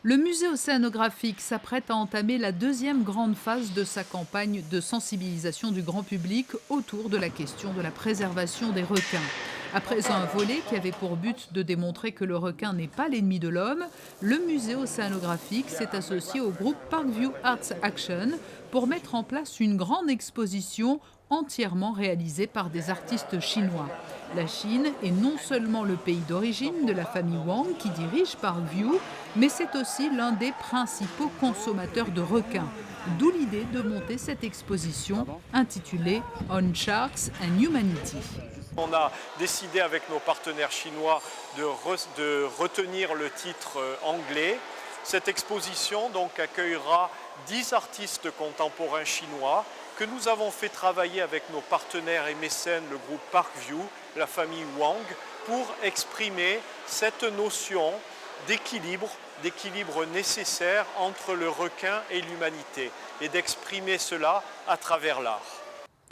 Le musée océanographique s'apprête à entamer la deuxième grande phase de sa campagne de sensibilisation du grand public autour de la question de la préservation des requins. Après un volet qui avait pour but de démontrer que le requin n'est pas l'ennemi de l'homme, le musée océanographique s'est associé au groupe Parkview Arts Action pour mettre en place une grande exposition entièrement réalisée par des artistes chinois. La Chine est non seulement le pays d'origine de la famille Wang qui dirige Parkview, mais c'est aussi l'un des principaux consommateurs de requins. D'où l'idée de monter cette exposition intitulée On Sharks and Humanity. On a décidé avec nos partenaires chinois de retenir le titre anglais. Cette exposition donc accueillera 10 artistes contemporains chinois que nous avons fait travailler avec nos partenaires et mécènes, le groupe Parkview, la famille Wang, pour exprimer cette notion d'équilibre nécessaire entre le requin et l'humanité, et d'exprimer cela à travers l'art.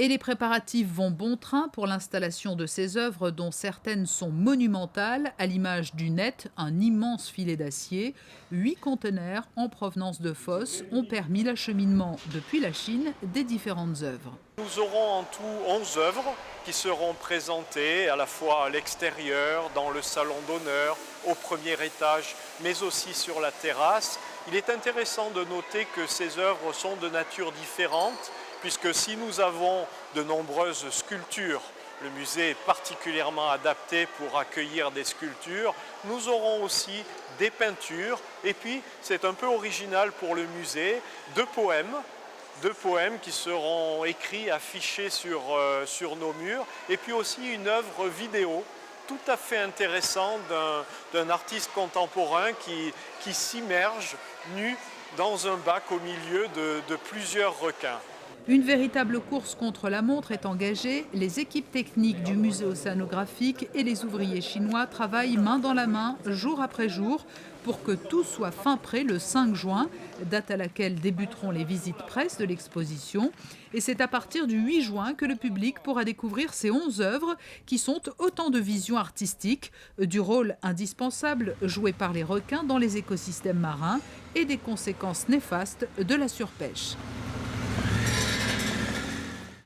Et les préparatifs vont bon train pour l'installation de ces œuvres dont certaines sont monumentales, à l'image du net, un immense filet d'acier. 8 conteneurs en provenance de Fos ont permis l'acheminement depuis la Chine des différentes œuvres. Nous aurons en tout 11 œuvres qui seront présentées à la fois à l'extérieur, dans le salon d'honneur, au premier étage, mais aussi sur la terrasse. Il est intéressant de noter que ces œuvres sont de nature différente, puisque si nous avons de nombreuses sculptures, le musée est particulièrement adapté pour accueillir des sculptures, nous aurons aussi des peintures, et puis c'est un peu original pour le musée, deux poèmes qui seront écrits, affichés sur nos murs, et puis aussi une œuvre vidéo tout à fait intéressante d'un artiste contemporain qui s'immerge nu dans un bac au milieu de plusieurs requins. Une véritable course contre la montre est engagée. Les équipes techniques du musée océanographique et les ouvriers chinois travaillent main dans la main, jour après jour, pour que tout soit fin prêt le 5 juin, date à laquelle débuteront les visites presse de l'exposition. Et c'est à partir du 8 juin que le public pourra découvrir ces 11 œuvres qui sont autant de visions artistiques du rôle indispensable joué par les requins dans les écosystèmes marins et des conséquences néfastes de la surpêche.